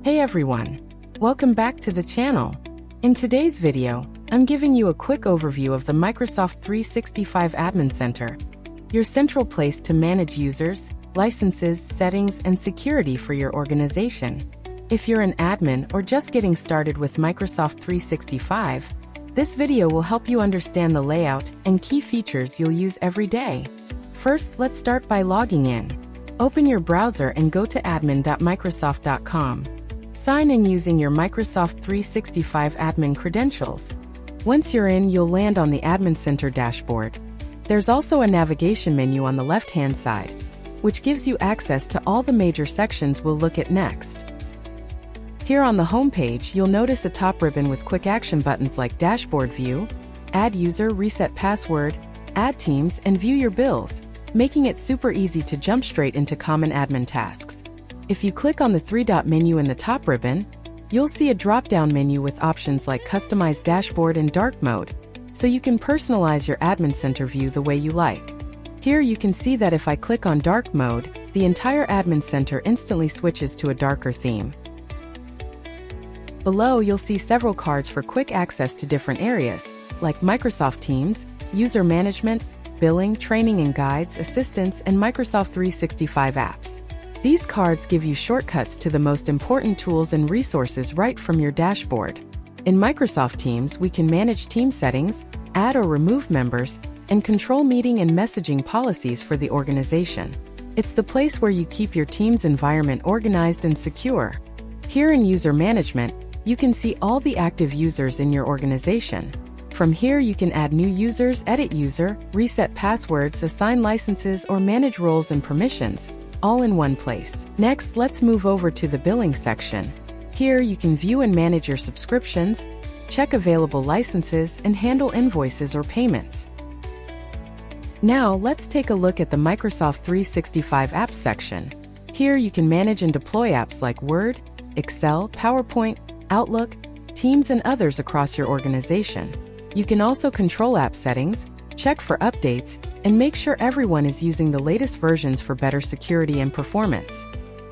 Hey everyone! Welcome back to the channel. In today's video, I'm giving you a quick overview of the Microsoft 365 Admin Center, your central place to manage users, licenses, settings, and security for your organization. If you're an admin or just getting started with Microsoft 365, this video will help you understand the layout and key features you'll use every day. First, let's start by logging in. Open your browser and go to admin.microsoft.com. Sign in using your Microsoft 365 admin credentials. Once you're in, you'll land on the Admin Center dashboard. There's also a navigation menu on the left-hand side, which gives you access to all the major sections we'll look at next. Here on the home page, you'll notice a top ribbon with quick action buttons like Dashboard View, Add User, Reset Password, Add Teams, and View Your Bills, making it super easy to jump straight into common admin tasks. If you click on the three-dot menu in the top ribbon, you'll see a drop-down menu with options like Customize Dashboard and Dark Mode, so you can personalize your Admin Center view the way you like. Here you can see that if I click on Dark Mode, the entire Admin Center instantly switches to a darker theme. Below, you'll see several cards for quick access to different areas, like Microsoft Teams, User Management, Billing, Training and Guides, Assistance, and Microsoft 365 apps. These cards give you shortcuts to the most important tools and resources right from your dashboard. In Microsoft Teams, we can manage team settings, add or remove members, and control meeting and messaging policies for the organization. It's the place where you keep your team's environment organized and secure. Here in User Management, you can see all the active users in your organization. From here, you can add new users, edit user, reset passwords, assign licenses, or manage roles and permissions, all in one place. Next, let's move over to the Billing section. Here, you can view and manage your subscriptions, check available licenses, and handle invoices or payments. Now, let's take a look at the Microsoft 365 Apps section. Here, you can manage and deploy apps like Word, Excel, PowerPoint, Outlook, Teams, and others across your organization. You can also control app settings, check for updates, and make sure everyone is using the latest versions for better security and performance.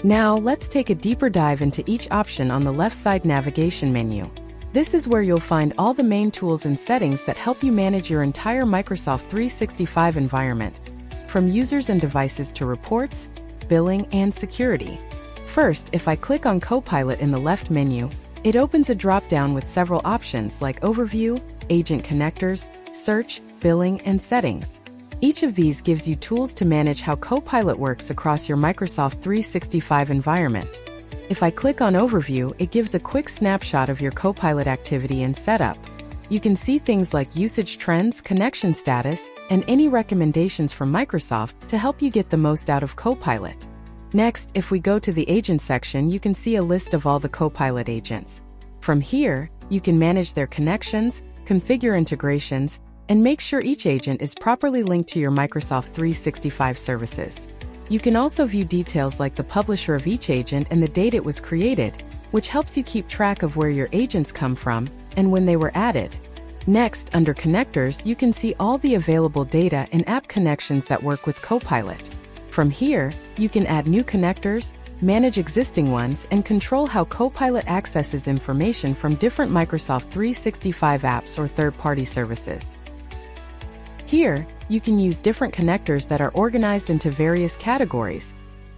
Now, let's take a deeper dive into each option on the left side navigation menu. This is where you'll find all the main tools and settings that help you manage your entire Microsoft 365 environment, from users and devices to reports, billing, and security. First, if I click on Copilot in the left menu, it opens a drop-down with several options like Overview, Agent Connectors, Search, Billing, and Settings. Each of these gives you tools to manage how Copilot works across your Microsoft 365 environment. If I click on Overview, it gives a quick snapshot of your Copilot activity and setup. You can see things like usage trends, connection status, and any recommendations from Microsoft to help you get the most out of Copilot. Next, if we go to the Agent section, you can see a list of all the Copilot agents. From here, you can manage their connections, configure integrations, and make sure each agent is properly linked to your Microsoft 365 services. You can also view details like the publisher of each agent and the date it was created, which helps you keep track of where your agents come from and when they were added. Next, under Connectors, you can see all the available data and app connections that work with Copilot. From here, you can add new connectors, manage existing ones, and control how Copilot accesses information from different Microsoft 365 apps or third-party services. Here, you can use different connectors that are organized into various categories,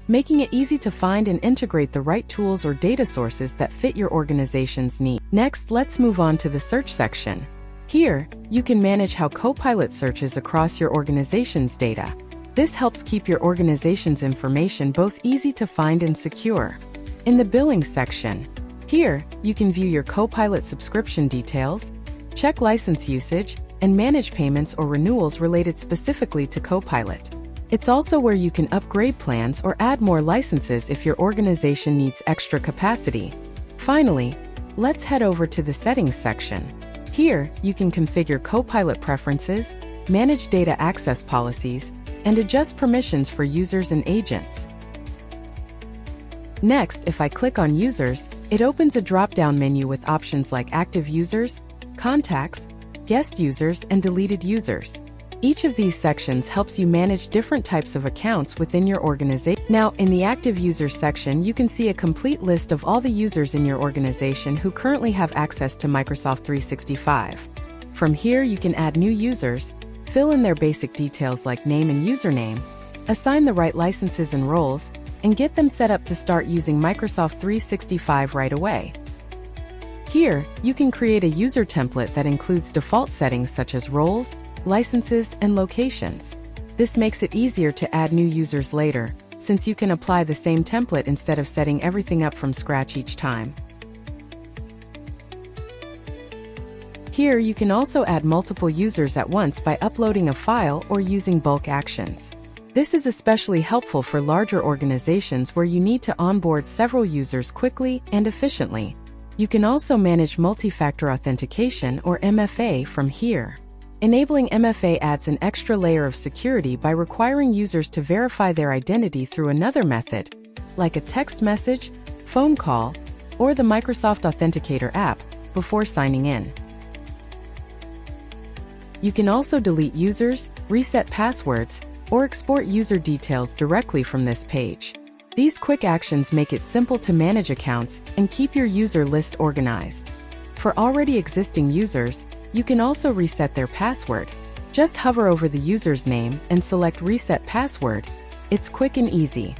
making it easy to find and integrate the right tools or data sources that fit your organization's needs. Next, let's move on to the Search section. Here, you can manage how Copilot searches across your organization's data. This helps keep your organization's information both easy to find and secure. In the Billing section, here, you can view your Copilot subscription details, check license usage, and manage payments or renewals related specifically to Copilot. It's also where you can upgrade plans or add more licenses if your organization needs extra capacity. Finally, let's head over to the Settings section. Here, you can configure Copilot preferences, manage data access policies, and adjust permissions for users and agents. Next, if I click on Users, it opens a drop-down menu with options like Active Users, Contacts, Guest Users, and Deleted Users. Each of these sections helps you manage different types of accounts within your organization. Now, in the Active Users section, you can see a complete list of all the users in your organization who currently have access to Microsoft 365. From here, you can add new users, fill in their basic details like name and username, assign the right licenses and roles, and get them set up to start using Microsoft 365 right away. Here, you can create a user template that includes default settings such as roles, licenses, and locations. This makes it easier to add new users later, since you can apply the same template instead of setting everything up from scratch each time. Here, you can also add multiple users at once by uploading a file or using bulk actions. This is especially helpful for larger organizations where you need to onboard several users quickly and efficiently. You can also manage multi-factor authentication or MFA from here. Enabling MFA adds an extra layer of security by requiring users to verify their identity through another method, like a text message, phone call, or the Microsoft Authenticator app, before signing in. You can also delete users, reset passwords, or export user details directly from this page. These quick actions make it simple to manage accounts and keep your user list organized. For already existing users, you can also reset their password. Just hover over the user's name and select Reset Password. It's quick and easy.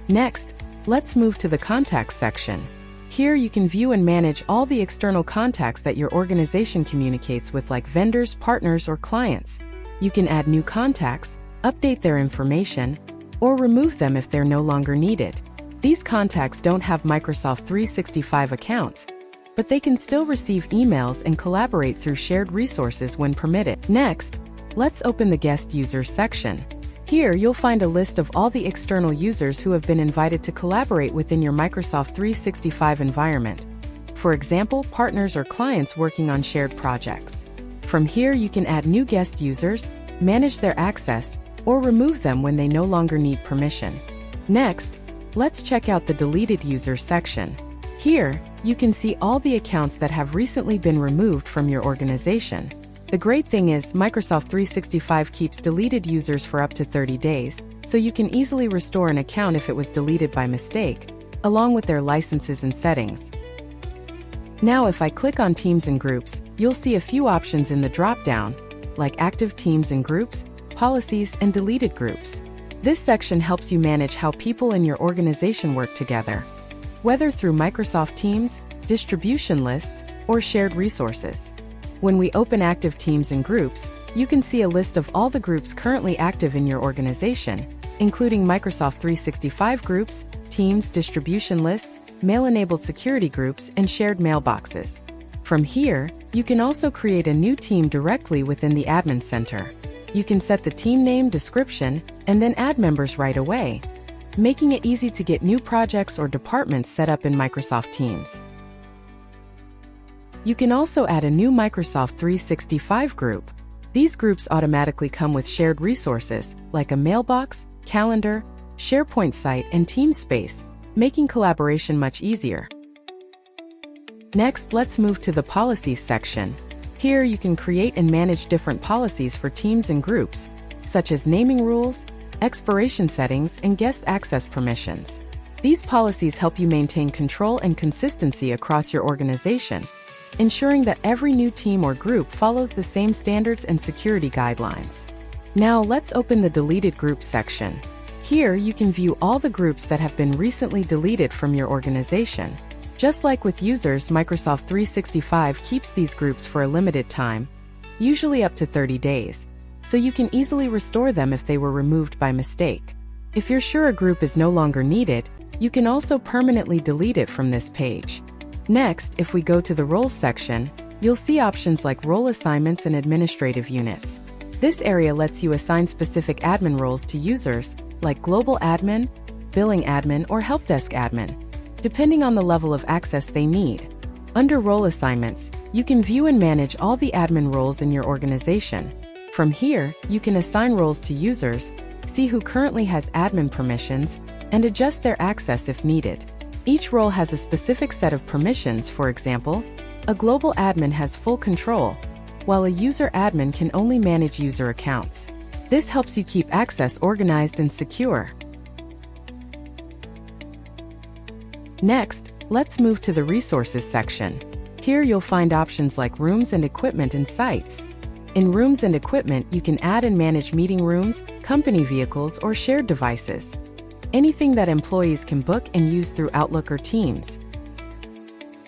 Next, let's move to the Contacts section. Here you can view and manage all the external contacts that your organization communicates with, like vendors, partners, or clients. You can add new contacts, update their information, or remove them if they're no longer needed. These contacts don't have Microsoft 365 accounts, but they can still receive emails and collaborate through shared resources when permitted. Next, let's open the Guest Users section. Here you'll find a list of all the external users who have been invited to collaborate within your Microsoft 365 environment. For example, partners or clients working on shared projects. From here you can add new guest users, manage their access, or remove them when they no longer need permission. Next, let's check out the Deleted Users section. Here, you can see all the accounts that have recently been removed from your organization. The great thing is, Microsoft 365 keeps deleted users for up to 30 days, so you can easily restore an account if it was deleted by mistake, along with their licenses and settings. Now if I click on Teams and Groups, you'll see a few options in the drop-down, like Active Teams and Groups, Policies, and Deleted Groups. This section helps you manage how people in your organization work together, whether through Microsoft Teams, distribution lists, or shared resources. When we open Active Teams and Groups, you can see a list of all the groups currently active in your organization, including Microsoft 365 groups, Teams, distribution lists, mail-enabled security groups, and shared mailboxes. From here, you can also create a new team directly within the Admin Center. You can set the team name, description, and then add members right away, making it easy to get new projects or departments set up in Microsoft Teams. You can also add a new Microsoft 365 group. These groups automatically come with shared resources, like a mailbox, calendar, SharePoint site, and TeamSpace, making collaboration much easier. Next, let's move to the Policies section. Here you can create and manage different policies for teams and groups, such as naming rules, expiration settings, and guest access permissions. These policies help you maintain control and consistency across your organization, ensuring that every new team or group follows the same standards and security guidelines. Now let's open the Deleted Groups section. Here you can view all the groups that have been recently deleted from your organization. Just like with users, Microsoft 365 keeps these groups for a limited time, usually up to 30 days, so you can easily restore them if they were removed by mistake. If you're sure a group is no longer needed, you can also permanently delete it from this page. Next, if we go to the Roles section, you'll see options like role assignments and administrative units. This area lets you assign specific admin roles to users, like Global Admin, Billing Admin, or Help Desk Admin, depending on the level of access they need. Under Role Assignments, you can view and manage all the admin roles in your organization. From here, you can assign roles to users, see who currently has admin permissions, and adjust their access if needed. Each role has a specific set of permissions. For example, a global admin has full control, while a user admin can only manage user accounts. This helps you keep access organized and secure. Next, let's move to the Resources section. Here you'll find options like Rooms and Equipment and Sites. In Rooms and Equipment, you can add and manage meeting rooms, company vehicles, or shared devices. Anything that employees can book and use through Outlook or Teams.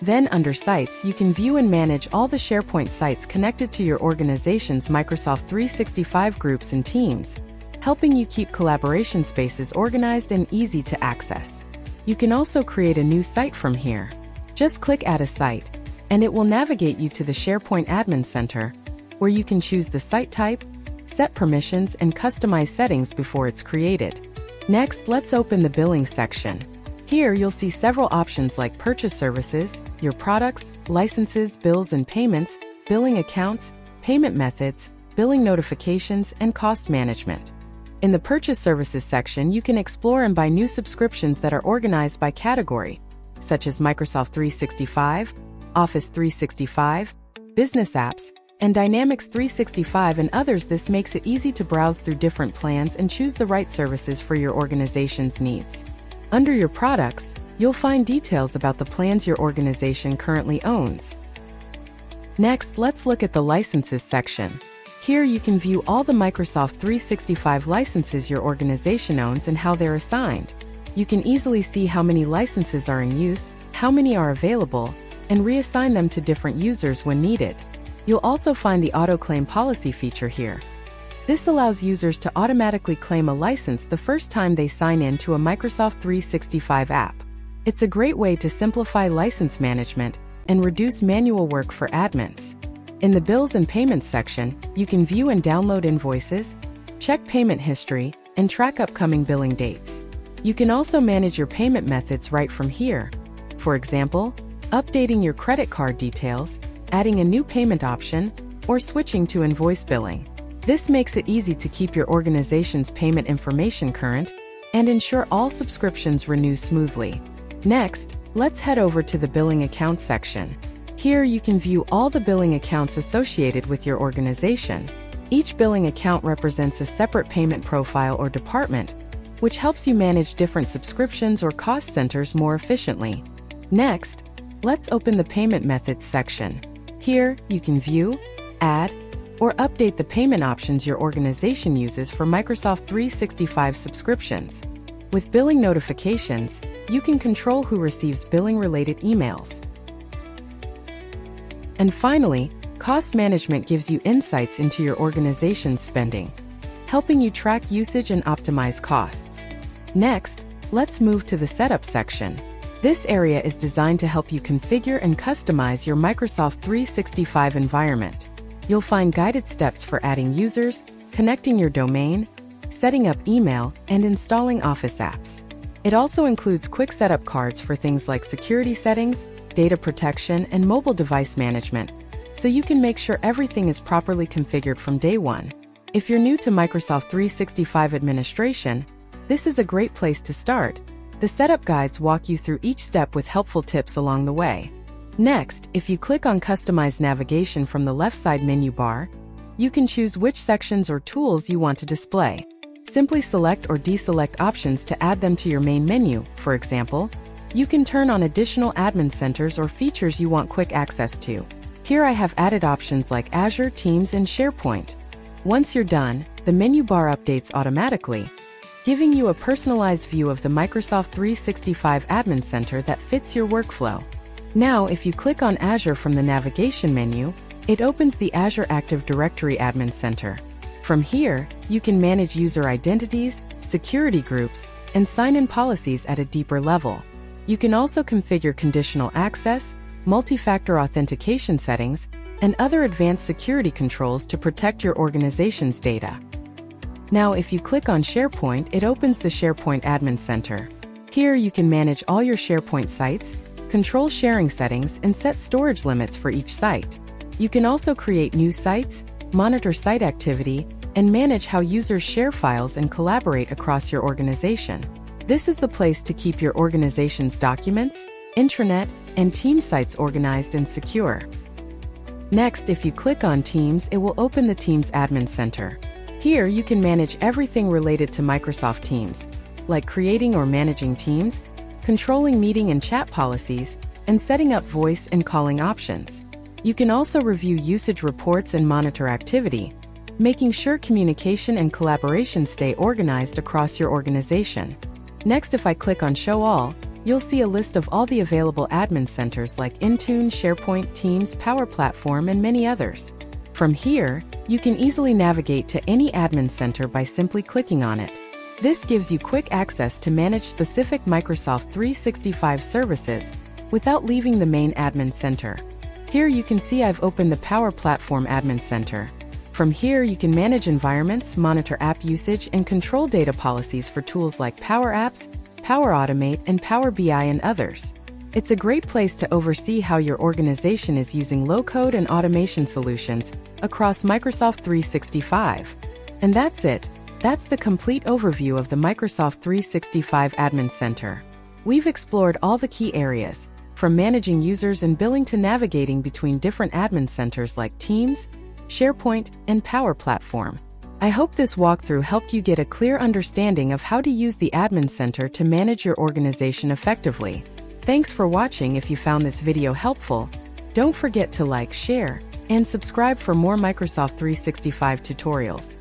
Then under Sites, you can view and manage all the SharePoint sites connected to your organization's Microsoft 365 groups and teams, helping you keep collaboration spaces organized and easy to access. You can also create a new site from here. Just click Add a Site, and it will navigate you to the SharePoint Admin Center, where you can choose the site type, set permissions, and customize settings before it's created. Next, let's open the Billing section. Here you'll see several options like Purchase Services, your products, licenses, bills and payments, billing accounts, payment methods, billing notifications, and cost management. In the Purchase Services section, you can explore and buy new subscriptions that are organized by category, such as Microsoft 365, Office 365, Business Apps, and Dynamics 365 and others. This makes it easy to browse through different plans and choose the right services for your organization's needs. Under your products, you'll find details about the plans your organization currently owns. Next, let's look at the Licenses section. Here you can view all the Microsoft 365 licenses your organization owns and how they're assigned. You can easily see how many licenses are in use, how many are available, and reassign them to different users when needed. You'll also find the Auto Claim Policy feature here. This allows users to automatically claim a license the first time they sign in to a Microsoft 365 app. It's a great way to simplify license management and reduce manual work for admins. In the Bills and Payments section, you can view and download invoices, check payment history, and track upcoming billing dates. You can also manage your payment methods right from here. For example, updating your credit card details, adding a new payment option, or switching to invoice billing. This makes it easy to keep your organization's payment information current and ensure all subscriptions renew smoothly. Next, let's head over to the Billing Accounts section. Here you can view all the billing accounts associated with your organization. Each billing account represents a separate payment profile or department, which helps you manage different subscriptions or cost centers more efficiently. Next, let's open the Payment Methods section. Here you can view, add, or update the payment options your organization uses for Microsoft 365 subscriptions. With billing notifications, you can control who receives billing-related emails. And finally, Cost Management gives you insights into your organization's spending, helping you track usage and optimize costs. Next, let's move to the Setup section. This area is designed to help you configure and customize your Microsoft 365 environment. You'll find guided steps for adding users, connecting your domain, setting up email, and installing Office apps. It also includes quick setup cards for things like security settings, data protection, and mobile device management, so you can make sure everything is properly configured from day one. If you're new to Microsoft 365 administration, this is a great place to start. The setup guides walk you through each step with helpful tips along the way. Next, if you click on Customize Navigation from the left side menu bar, you can choose which sections or tools you want to display. Simply select or deselect options to add them to your main menu. For example, you can turn on additional admin centers or features you want quick access to. Here I have added options like Azure, Teams, and SharePoint. Once you're done, the menu bar updates automatically, giving you a personalized view of the Microsoft 365 Admin Center that fits your workflow. Now, if you click on Azure from the navigation menu, it opens the Azure Active Directory Admin Center. From here, you can manage user identities, security groups, and sign-in policies at a deeper level. You can also configure conditional access, multi-factor authentication settings, and other advanced security controls to protect your organization's data. Now, if you click on SharePoint, it opens the SharePoint Admin Center. Here you can manage all your SharePoint sites, control sharing settings, and set storage limits for each site. You can also create new sites, monitor site activity, and manage how users share files and collaborate across your organization. This is the place to keep your organization's documents, intranet, and team sites organized and secure. Next, if you click on Teams, it will open the Teams Admin Center. Here you can manage everything related to Microsoft Teams, like creating or managing teams, controlling meeting and chat policies, and setting up voice and calling options. You can also review usage reports and monitor activity, making sure communication and collaboration stay organized across your organization. Next, if I click on Show All, you'll see a list of all the available admin centers like Intune, SharePoint, Teams, Power Platform, and many others. From here, you can easily navigate to any admin center by simply clicking on it. This gives you quick access to manage specific Microsoft 365 services without leaving the main admin center. Here you can see I've opened the Power Platform Admin Center. From here, you can manage environments, monitor app usage, and control data policies for tools like Power Apps, Power Automate, and Power BI, and others. It's a great place to oversee how your organization is using low-code and automation solutions across Microsoft 365. And that's it. That's the complete overview of the Microsoft 365 Admin Center. We've explored all the key areas, from managing users and billing to navigating between different admin centers like Teams, SharePoint, and Power Platform. I hope this walkthrough helped you get a clear understanding of how to use the Admin Center to manage your organization effectively. Thanks for watching. If you found this video helpful, don't forget to like, share, and subscribe for more Microsoft 365 tutorials.